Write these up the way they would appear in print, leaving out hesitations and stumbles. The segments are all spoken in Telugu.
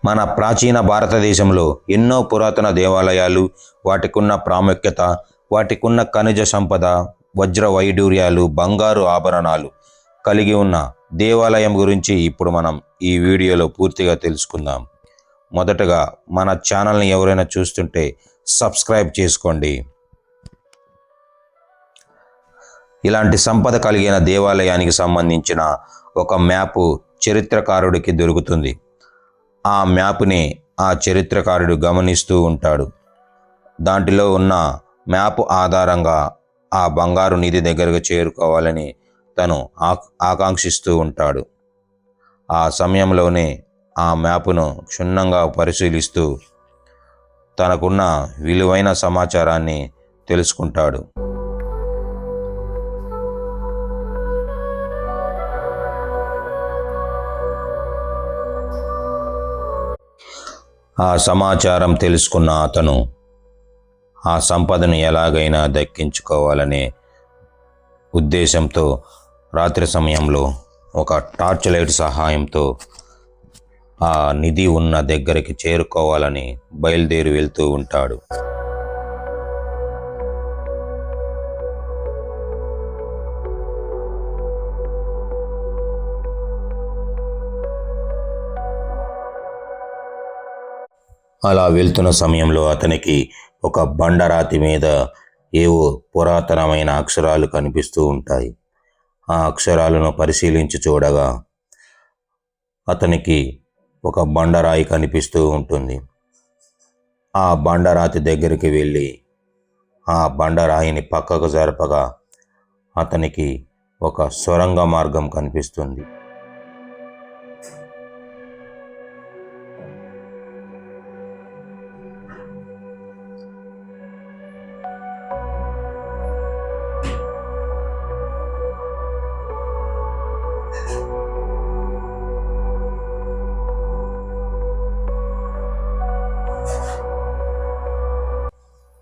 మన ప్రాచీన భారతదేశంలో ఎన్నో పురాతన దేవాలయాలు, వాటికున్న ప్రాముఖ్యత, వాటికున్న ఖనిజ సంపద, వజ్ర వైడూర్యాలు, బంగారు ఆభరణాలు కలిగి ఉన్న దేవాలయం గురించి ఇప్పుడు మనం ఈ వీడియోలో పూర్తిగా తెలుసుకుందాం. మొదటగా మన ఛానల్ని ఎవరైనా చూస్తుంటే సబ్స్క్రైబ్ చేసుకోండి. ఇలాంటి సంపద కలిగిన దేవాలయానికి సంబంధించిన ఒక మ్యాపు చరిత్రకారుడికి దొరుకుతుంది. ఆ మ్యాప్ని ఆ చరిత్రకారుడు గమనిస్తూ ఉంటాడు. దాంట్లో ఉన్న మ్యాప్ ఆధారంగా ఆ బంగారు నిధి దగ్గరకు చేరుకోవాలని తను ఆకాంక్షిస్తూ ఉంటాడు. ఆ సమయంలోనే ఆ మ్యాప్ను క్షుణ్ణంగా పరిశీలిస్తూ తనకున్న విలువైన సమాచారాన్ని తెలుసుకుంటాడు. ఆ సమాచారం తెలుసుకున్న అతను ఆ సంపదను ఎలాగైనా దక్కించుకోవాలనే ఉద్దేశంతో రాత్రి సమయంలో ఒక టార్చ్ లైట్ సహాయంతో ఆ నిధి ఉన్న దగ్గరికి చేరుకోవాలని బయలుదేరి వెళ్తూ ఉంటాడు. అలా వెళ్తున్న సమయంలో అతనికి ఒక బండరాతి మీద ఏవో పురాతనమైన అక్షరాలు కనిపిస్తూ ఉంటాయి. ఆ అక్షరాలను పరిశీలించి చూడగా అతనికి ఒక బండరాయి కనిపిస్తూ ఉంటుంది. ఆ బండరాతి దగ్గరికి వెళ్ళి ఆ బండరాయిని పక్కకు జరపగా అతనికి ఒక సొరంగ మార్గం కనిపిస్తుంది.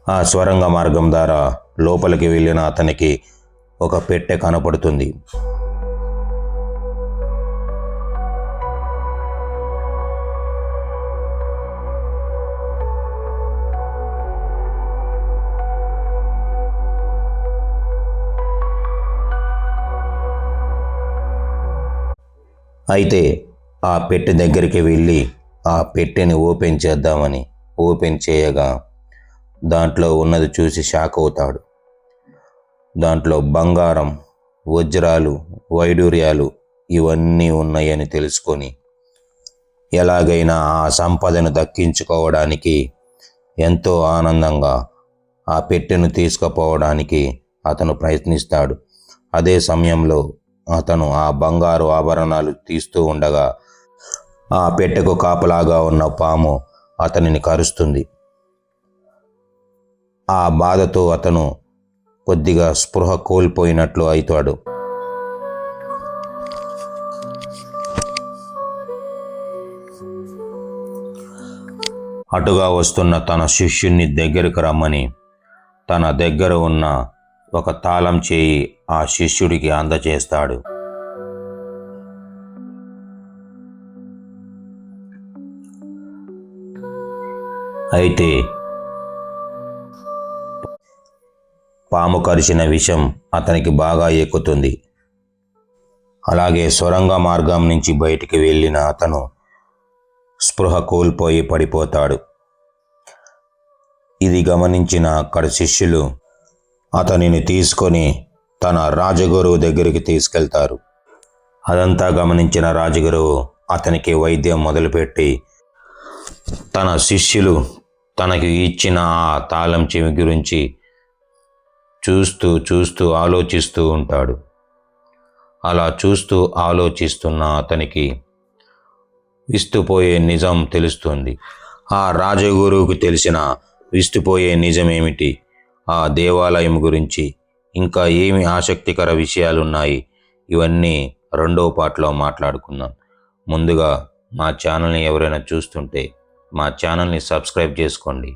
ఆ స్వరంగ మార్గం ద్వారా లోపలికి వెళ్ళిన అతనికి ఒక పెట్టె కనపడుతుంది. అయితే ఆ పెట్టె దగ్గరికి వెళ్ళి ఆ పెట్టెని ఓపెన్ చేద్దామని ఓపెన్ చేయగా దాంట్లో ఉన్నది చూసి షాక్ అవుతాడు. దాంట్లో బంగారం, వజ్రాలు, వైడూర్యాలు ఇవన్నీ ఉన్నాయని తెలుసుకొని ఎలాగైనా ఆ సంపదను దక్కించుకోవడానికి ఎంతో ఆనందంగా ఆ పెట్టెను తీసుకుపోవడానికి అతను ప్రయత్నిస్తాడు. అదే సమయంలో అతను ఆ బంగారు ఆభరణాలు తీస్తూ ఉండగా ఆ పెట్టెకు కాపలాగా ఉన్న పాము అతనిని కరుస్తుంది. ఆ బాధతో అతను కొద్దిగా స్పృహ కోల్పోయినట్లు అవుతాడు. అటుగా వస్తున్న తన శిష్యుణ్ణి దగ్గరకు రమ్మని తన దగ్గర ఉన్న ఒక తాళం చేయి ఆ శిష్యుడికి అందజేస్తాడు. అయితే పాము కరిచిన విషం అతనికి బాగా ఎక్కుతుంది. అలాగే సొరంగ మార్గం నుంచి బయటికి వెళ్ళిన అతను స్పృహ కోల్పోయి పడిపోతాడు. ఇది గమనించిన అక్కడి శిష్యులు అతనిని తీసుకొని తన రాజగురువు దగ్గరికి తీసుకెళ్తారు. అదంతా గమనించిన రాజగురువు అతనికి వైద్యం మొదలుపెట్టి తన శిష్యులు తనకి ఇచ్చిన ఆ తాళం చెవి గురించి చూస్తూ ఆలోచిస్తూ ఉంటాడు. అలా చూస్తూ ఆలోచిస్తున్న అతనికి విస్తుపోయే నిజం తెలుస్తుంది. ఆ రాజగురువుకు తెలిసిన విస్తుపోయే నిజమేమిటి, ఆ దేవాలయం గురించి ఇంకా ఏమి ఆసక్తికర విషయాలున్నాయి, ఇవన్నీ రెండో పార్ట్లో మాట్లాడుకుందాం. ముందుగా మా ఛానల్ని ఎవరైనా చూస్తుంటే మా ఛానల్ని సబ్స్క్రైబ్ చేసుకోండి.